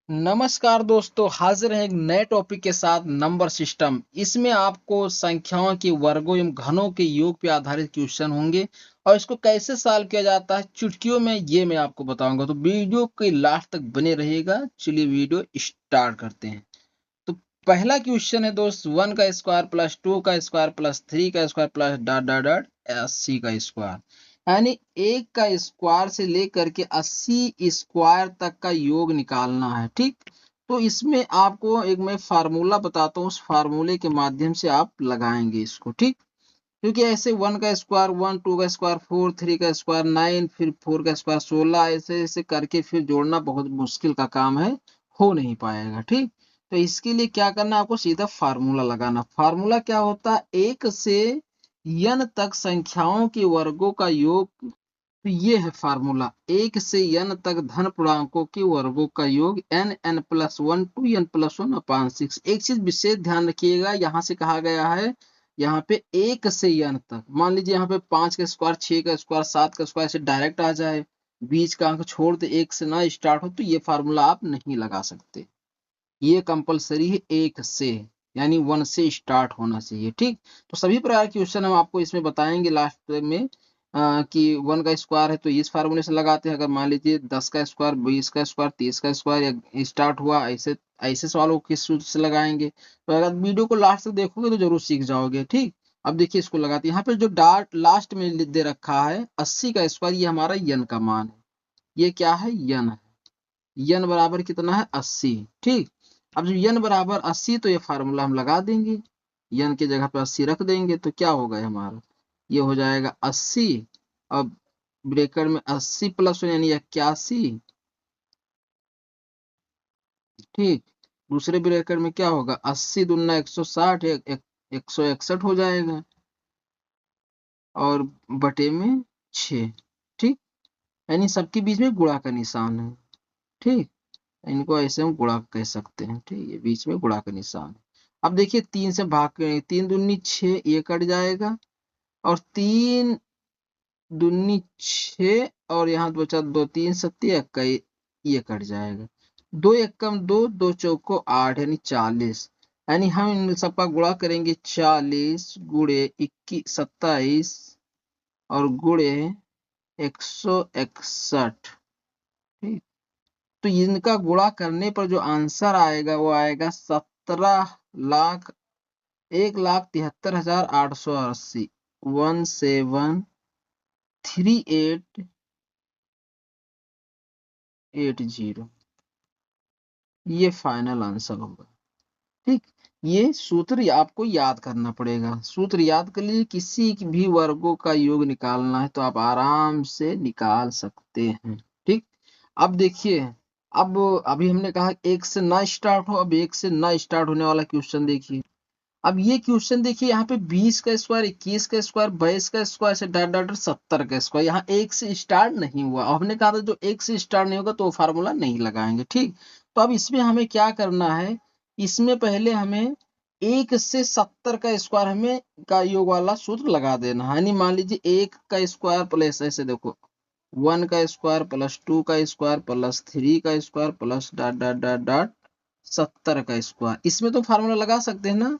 नमस्कार दोस्तों, हाजिर हैं एक नए टॉपिक के साथ नंबर सिस्टम। इसमें आपको संख्याओं के वर्गों एवं घनों के योग पे आधारित क्वेश्चन होंगे और इसको कैसे सॉल्व किया जाता है चुटकियों में ये मैं आपको बताऊंगा। तो वीडियो के लास्ट तक बने रहिएगा। चलिए वीडियो स्टार्ट करते हैं। तो पहला क्वेश्चन है दोस्त, 1 का स्क्वायर प्लस 2 का स्क्वायर प्लस 3 का square plus dot dot dot 80 का स्क्वायर, यानी 1 का स्क्वायर से लेकर के 80 स्क्वायर तक का योग निकालना है। ठीक, तो इसमें आपको एक मैं फार्मूला बताता हूँ, उस फार्मूले के माध्यम से आप लगाएंगे इसको। ठीक, क्योंकि ऐसे 1 का स्क्वायर 1, 2 का स्क्वायर 4, 3 का स्क्वायर 9, फिर 4 का स्क्वायर 16, ऐसे ऐसे करके फिर जोड़ना बहुत मुश्किल का काम है, हो नहीं पाएगा। ठीक, तो इसके लिए क्या करना, आपको सीधा फार्मूला लगाना। फार्मूला क्या होता है, 1 से n तक संख्याओं के वर्गों का योग। तो ये है फार्मूला, 1 से n तक धन पूर्णांकों के वर्गों का योग n+1 2n+1 अपान 6। एक चीज विशेष ध्यान रखिएगा, यहाँ से कहा गया है यहाँ पे 1 से n तक। मान लीजिए यहाँ पे 5 का स्क्वायर 6 का स्क्वायर 7 का स्क्वायर से डायरेक्ट आ जाए, बीच का अंक छोड़ दे, 1 से ना स्टार्ट हो, तो ये फार्मूला आप नहीं लगा सकते। ये कंपलसरी है 1 से, यानी 1 से स्टार्ट होना चाहिए। ठीक, तो सभी प्रकार के क्वेश्चन हम आपको इसमें बताएंगे लास्ट में। कि 1 का स्क्वायर है तो इस फार्मूले से लगाते हैं। अगर मान लीजिए 10 का स्क्वायर 20 का स्क्वायर 30 का स्क्वायर स्टार्ट हुआ, ऐसे ऐसे सवालों को किस सूत्र से लगाएंगे। तो अगर वीडियो को लास्ट तक देखोगे तो जरूर सीख जाओगे। ठीक, अब देखिए इसको लगाते हैं। यहाँ पे जो डार्ट लास्ट में दे रखा है 80 का स्क्वायर, ये हमारा यन का मान है। ये क्या है, यन है। यन बराबर कितना है, 80। ठीक, अब जब यन बराबर 80 तो ये फार्मूला हम लगा देंगे, यन की जगह पे 80 रख देंगे, तो क्या होगा हमारा, ये हो जाएगा 80। अब ब्रेकेट में 80 प्लस 1 यानी 81। ठीक, दूसरे ब्रेकेट में क्या होगा, 80 दूना 160, 161 हो जाएगा, और बटे में 6। ठीक, यानी सबके बीच में गुणा का निशान है। ठीक, इनको ऐसे हम गुणा कह सकते हैं। ठीक, ये बीच में गुणा का निशान है। अब देखिए 3 से भाग करेंगे, 3 दूनी 6, ये कट जाएगा, और 3 दूनी 6, और यहाँ बचा 2 3 सत्ते इक्का, ये कट जाएगा। 2 एकम 2, 2 चौको 8, यानी 40। यानी हम इन सबका गुणा करेंगे, 40 गुणे 21 27 और गुणे 161। ठीक, तो इनका गुणा करने पर जो आंसर आएगा वो आएगा 17,01,73,880। 173880, ये फाइनल आंसर होगा। ठीक, ये सूत्र आपको याद करना पड़ेगा। सूत्र याद कर लीजिए, किसी भी वर्गों का योग निकालना है तो आप आराम से निकाल सकते हैं। ठीक, अब देखिए, अब अभी हमने कहा 1 से ना स्टार्ट हो, अब 1 से ना स्टार्ट होने वाला क्वेश्चन देखिए। अब ये क्वेश्चन देखिए, यहाँ पे 20 का स्क्वायर 21 का स्क्वायर 22 का स्क्वायर से डॉट डॉट 70 का स्क्वायर, यहाँ 1 से स्टार्ट नहीं हुआ। और हमने कहा था जो 1 से स्टार्ट नहीं होगा तो वो फार्मूला नहीं लगाएंगे। ठीक, तो अब इसमें हमें क्या करना है, इसमें पहले हमें 1 से 70 का स्क्वायर हमें का योग वाला सूत्र लगा देना है। यानी मान लीजिए 1 का स्क्वायर प्लस, ऐसे देखो, 1 का स्क्वायर प्लस 2 का स्क्वायर प्लस 3 का square plus dot dot dot dot 70 का स्क्वायर, इसमें तो फार्मूला लगा सकते हैं ना।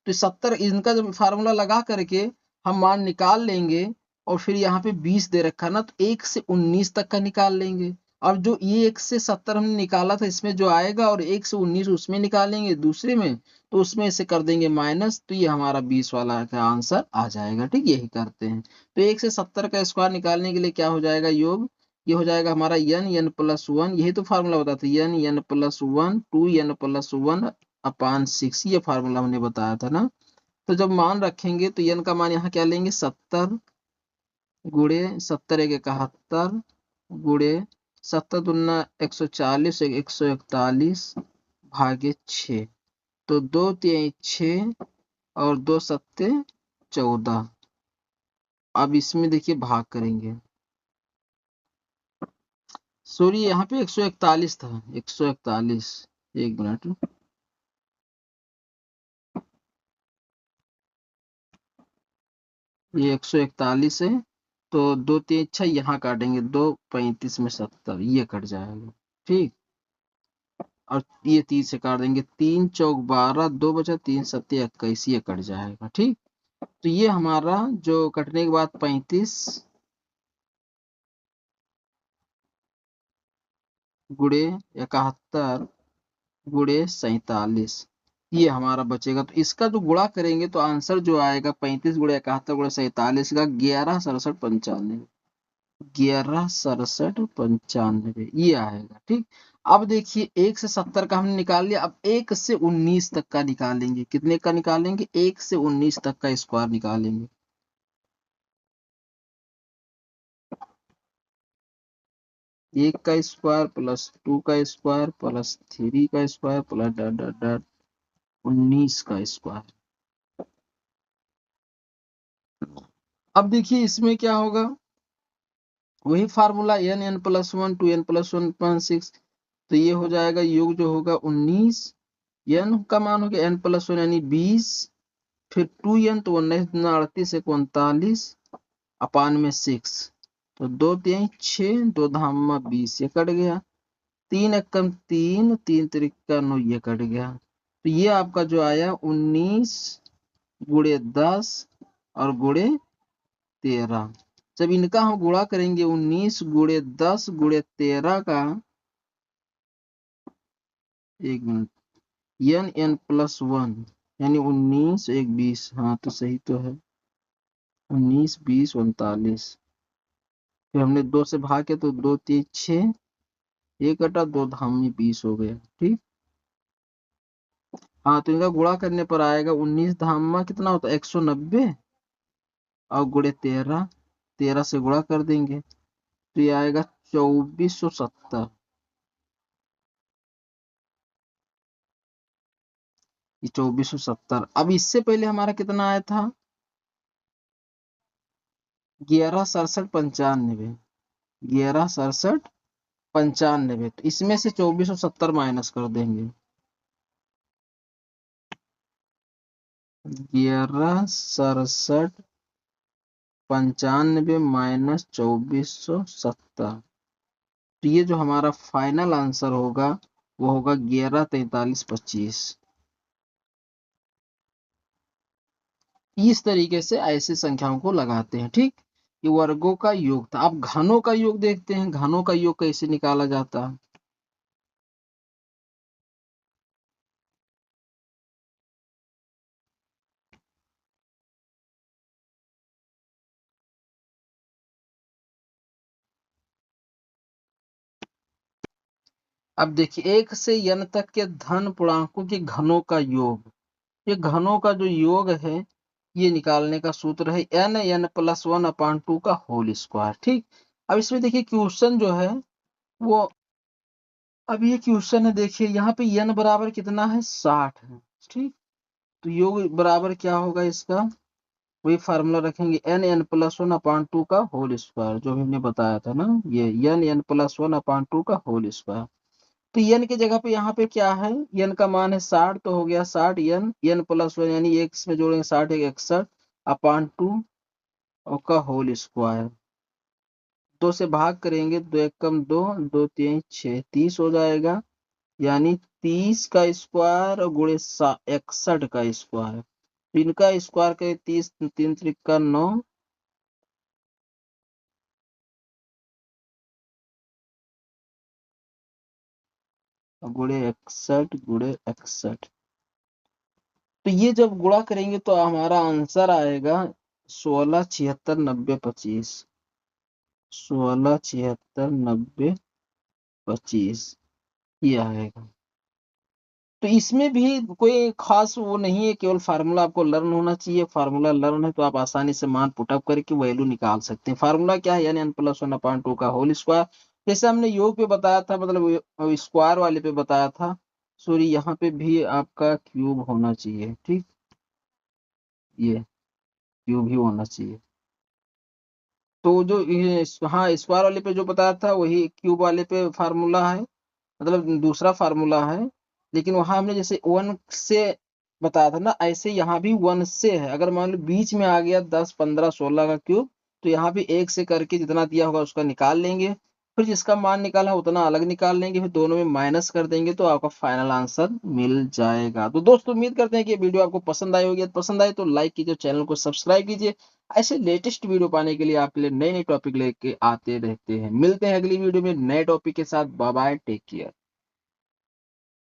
तो 70 इनका जब फार्मूला लगा करके हम मान निकाल लेंगे, और फिर यहाँ पे 20 दे रखा ना, तो 1 से 19 तक का निकाल लेंगे। अब जो ये 1 से 70 हमने निकाला था इसमें जो आएगा, और 1 से 19 उसमें निकालेंगे दूसरे में, तो उसमें से कर देंगे माइनस, तो ये हमारा 20 वाला का आंसर आ जाएगा। ठीक, यही करते हैं। तो 1 से 70 का स्क्वायर निकालने के लिए क्या हो जाएगा योग, ये हो जाएगा हमारा n+1, यही तो फार्मूला बताते हैं, n+1 2n+1 अपान 6, ये फार्मूला हमने बताया था ना। तो जब मान रखेंगे तो n का मान यहाँ क्या लेंगे, 70 गुणे 70 एक 71 गुणे 70 दूना 140 141 भागे 6, तो 2 3 6 और 2 सत्ते 14। अब इसमें देखिए भाग करेंगे, सॉरी यहाँ पे 141 था, 141, एक मिनट, ये 141 है, तो 2 3 6 यहाँ काटेंगे, 2 35 में 70, ये कट जाएगा। ठीक, और ये 3 से काट देंगे, 3 चौक 12, 2 बचा, 3 सत्ते 21, ये कट जाएगा। ठीक, तो ये हमारा जो कटने के बाद 35 गुणे 71 गुणे 47, ये हमारा बचेगा। तो इसका जो गुणा करेंगे तो आंसर जो आएगा 35 गुणे 71 गुणे 47 का 116795, 116795 ये आएगा। ठीक, अब देखिए 1 से 70 का हमने निकाल लिया, अब 1 से 19 तक का निकालेंगे। कितने का निकालेंगे? 1 से 19 तक का स्क्वायर निकालेंगे। एक का स्क्वायर प्लस 2 का स्क्वायर प्लस 3 का square plus dot dot dot 19 का स्क्वायर। अब देखिए इसमें क्या होगा, वही फार्मूला n+1 2n+1/6, तो ये हो जाएगा योग जो होगा 19, n का मान हो गया n+1 यानी 20, फिर 2n तो 19 से 39 अपान में 6, तो 2 3 6, 2 धामा 20, ये कट गया, 3 एकम 3, 3 त्रिका 9, ये कट गया। तो ये आपका जो आया 19 गुणे 10 और गुणे 13। जब इनका हम गुणा करेंगे 19 गुणे 10 गुणे 13 का, एक मिनट, n+1 यानी 19 1 20, हाँ तो सही तो है, 19 20 39, फिर हमने 2 से भाग के तो 2 3 6, ये कटा, 2 धामी 20 हो गया। ठीक, हाँ तो इनका गुणा करने पर आएगा 19 धामा कितना होता है 190, और गुणे 13, 13 से गुणा कर देंगे तो ये आएगा 2470, ये 2470। अब इससे पहले हमारा कितना आया था 116795, 116795, तो इसमें से 2470 माइनस कर देंगे, 116795 माइनस 2470, तो ये जो हमारा फाइनल आंसर होगा वो होगा 114325। इस तरीके से ऐसे संख्याओं को लगाते हैं। ठीक, ये वर्गों का योग था। अब घनों का योग देखते हैं, घनों का योग कैसे निकाला जाता है। अब देखिए 1 से n तक के धन पूर्णांकों के घनों का योग, ये घनों का जो योग है ये निकालने का सूत्र है n+1/2 का होल स्क्वायर। ठीक, अब इसमें देखिए क्वेश्चन जो है वो, अब ये क्वेश्चन है, देखिए यहाँ पे n बराबर कितना है 60 है। ठीक, तो योग बराबर क्या होगा इसका, वही फार्मूला रखेंगे n+1/2 का होल स्क्वायर, जो भी हमने बताया था ना, ये n+1/2 का होल स्क्वायर। तो n की जगह पे यहाँ पे क्या है, n का मान है 60, तो हो गया 60 n+1 यानी एक इसमें जोड़ेंगे 60 61/2 और का होल स्क्वायर, 2 से भाग करेंगे, 2 एकम 2, 2 3 6, 30 हो जाएगा, यानी 30 का स्क्वायर गुणे 61 का स्क्वायर, इनका स्क्वायर करें 30 3 त्रिका 9, गुणे 61 गुणे 61, तो ये जब गुणा करेंगे तो हमारा आंसर आएगा 16 76 90 25, 16 76 90 25, ये आएगा। तो इसमें भी कोई खास वो नहीं है, केवल फार्मूला आपको लर्न होना चाहिए। फार्मूला लर्न है तो आप आसानी से मान पुटअप करके वैल्यू निकाल सकते हैं। फार्मूला क्या है, यानी n+1/2 का होल स्क्वायर। जैसे हमने योग पे बताया था, मतलब स्क्वायर वाले पे बताया था, सॉरी यहाँ पे भी आपका क्यूब होना चाहिए। ठीक, ये क्यूब ही होना चाहिए। तो जो हाँ स्क्वायर वाले पे जो बताया था वही क्यूब वाले पे फार्मूला है, मतलब दूसरा फार्मूला है। लेकिन वहां हमने जैसे 1 से बताया था ना, ऐसे यहाँ भी 1 से है। अगर मान लो बीच में आ गया 10 15 16 का क्यूब, तो यहाँ भी 1 से करके जितना दिया होगा उसका निकाल लेंगे। फिर जिसका मान निकाला उतना अलग निकाल लेंगे, फिर दोनों में माइनस कर देंगे तो आपका फाइनल आंसर मिल जाएगा। तो दोस्तों उम्मीद करते हैं कि वीडियो आपको पसंद आई होगी। पसंद आए तो लाइक कीजिए, चैनल को सब्सक्राइब कीजिए। ऐसे लेटेस्ट वीडियो पाने के लिए आपके लिए नए नए टॉपिक लेके आते रहते हैं। मिलते हैं अगली वीडियो में नए टॉपिक के साथ। Bye bye, take care.